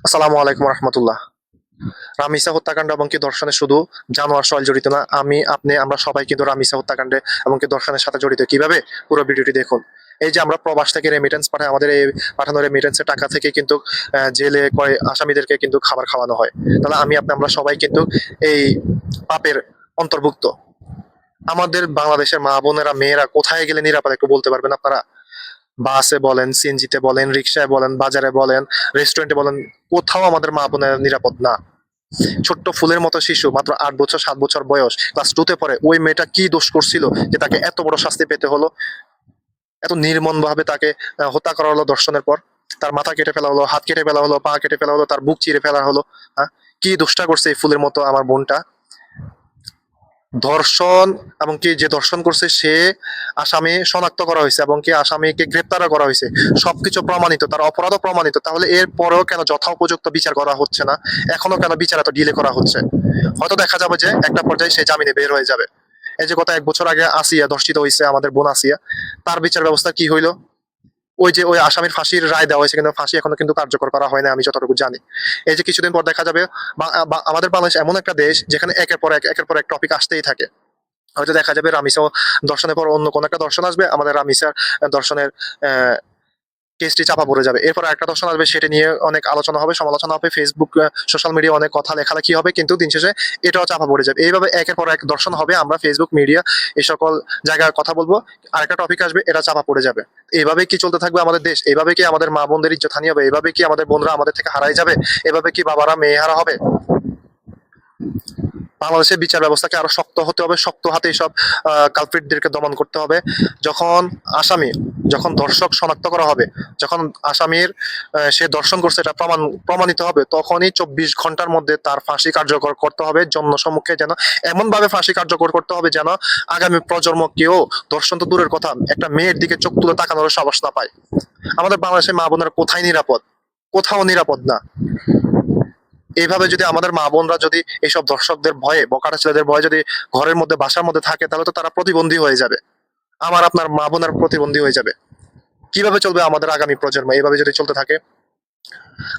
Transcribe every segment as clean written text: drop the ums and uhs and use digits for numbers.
আসসালামু আলাইকুম রহমতুল্লাহ। রামিসা হত্যাকাণ্ড এবং কি ধর্ষণে শুধু জানোয়ার সোহেল জড়িত না, আমি আপনি আমরা সবাই কিন্তু রামিসা হত্যাকাণ্ডে এবং কি ধর্ষণের সাথে জড়িত। কিভাবে? পুরো ভিডিওটি দেখুন। এই যে আমরা প্রবাস থেকে রেমিটেন্স পাঠাই, আমাদের এই পাঠানো রেমিটেন্সের টাকা থেকে কিন্তু জেলে করে আসামিদেরকে কিন্তু খাবার খাওয়ানো হয়। তাহলে আমরা সবাই কিন্তু এই পাপের অন্তর্ভুক্ত। আমাদের বাংলাদেশের মা বোনেরা মেয়েরা কোথায় গেলে নিরাপদ একটু বলতে পারবেন আপনারা? বাসে বলেন, সিএনজিতে বলেন, রিক্সায় বলেন, বাজারে বলেন, রেস্টুরেন্টে বলেন, কোথাও আমাদের মা বোনেরা নিরাপদ না। ছোট্ট ফুলের মতো শিশু, মাত্র 8 বছর 7 বছর বয়স, ক্লাস 2-তে পড়ে, ওই মেয়েটা কি দোষ করছিল যে তাকে এত বড় শাস্তি পেতে হলো? এত নির্মম ভাবে তাকে হত্যা করা হলো ধর্ষণের পর। তার মাথা কেটে ফেলা হলো, হাত কেটে ফেলা হলো, পা কেটে ফেলা হলো, তার বুক চিরে ফেলা হলো। হ্যাঁ, কি দোষটা করছে এই ফুলের মতো আমার বোনটা? ধর্ষণ এবং কি যে ধর্ষণ করছে সে আসামি শনাক্ত করা হয়েছে এবং কি আসামিকে গ্রেপ্তারও করা হয়েছে। সবকিছু প্রমাণিত, তার অপরাধও প্রমাণিত। তাহলে এর পরেও কেন যথোপযুক্ত বিচার করা হচ্ছে না? এখনো কেন বিচার এত ডিলে করা হচ্ছে? হয়তো দেখা যাবে যে একটা পর্যায়ে সে জামিনে বের হয়ে যাবে। এই যে গত 1 বছর আগে আসিয়া ধর্ষিত হয়েছে, আমাদের বোন আসিয়া, তার বিচার ব্যবস্থা কি হইলো? ওই যে ওই আসামির ফাঁসির রায় দেওয়া হয়েছে, কিন্তু ফাঁসি এখনো কিন্তু কার্যকর করা হয় না আমি যতটুকু জানি। এই যে কিছুদিন পর দেখা যাবে, আমাদের বাংলাদেশ এমন একটা দেশ যেখানে একের পর এক টপিক আসতেই থাকে। হয়তো দেখা যাবে রামিসা দর্শনের পর অন্য কোনো একটা দর্শন আসবে, আমাদের রামিসার দর্শনের কেসটি চাপা পড়ে যাবে। এরপর একটা দর্শন আসবে, সেটা নিয়ে অনেক আলোচনা হবে, সমালোচনা হবে, ফেসবুক সোশ্যাল মিডিয়া অনেক কথা লেখালেখি হবে, কিন্তু দিন শেষে এটাও চাপা পড়ে যাবে। এইভাবে একের পর এক দর্শন হবে, আমরা ফেসবুক মিডিয়া এই সকল জায়গায় কথা বলবো, আরেকটা টপিক আসবে, এটা চাপা পড়ে যাবে। এইভাবে কি চলতে থাকবে আমাদের দেশ? এইভাবে কি আমাদের মা বোনদের ইজ্জত হানি হবে? এভাবে কি আমাদের বোনরা আমাদের থেকে হারাই যাবে? এভাবে কি বাবারা মেয়ে হারা হবে? বাংলাদেশের বিচার ব্যবস্থাকে আরো শক্ত হতে হবে, শক্ত হাতে সব কালপ্রিটদেরকে দমন করতে হবে। যখন আসামি, যখন দর্শক শনাক্ত করা হবে, যখন আসামির সে দর্শন করছে এটা প্রমাণিত হবে, তখনই 24 ঘন্টার মধ্যে তার ফাঁসি কার্যকর করতে হবে জনসম্মুখে। যেন এমন ভাবে ফাঁসি কার্যকর করতে হবে যেন আগামী প্রজন্ম কেউ দর্শন তো দূরের কথা, একটা মেয়ের দিকে চোখ তুলে তাকানোর সাহস না পায়। আমাদের বাংলাদেশের মা বোনেরা কোথায় নিরাপদ? কোথাও নিরাপদ না। এইভাবে যদি আমাদের মা বোনরা যদি এইসব দর্শকদের ভয়ে, বকাটা ছেলেদের ভয়ে যদি ঘরের মধ্যে বাসার মধ্যে থাকে, তাহলে তো তারা প্রতিবন্ধী হয়ে যাবে। আমার আপনার মা বোনের প্রতিবন্ধী হয়ে যাবে। কিভাবে চলবে আমাদের আগামী প্রজন্ম এইভাবে যদি চলতে থাকে?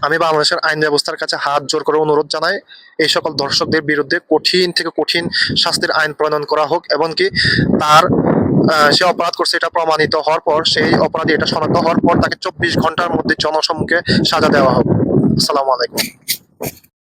আমি বাংলাদেশের আইন ব্যবস্থার কাছে হাত জোর করে অনুরোধ জানাই, এই সকল দর্শকদের বিরুদ্ধে কঠিন থেকে কঠিন শাস্তির আইন প্রণয়ন করা হোক, এবং কি তার সে অপরাধ করছে এটা প্রমাণিত হওয়ার পর, সেই অপরাধী এটা শনাক্ত হওয়ার পর তাকে 24 ঘন্টার মধ্যে জনসম্মুখে সাজা দেওয়া হোক। আসসালামু আলাইকুম।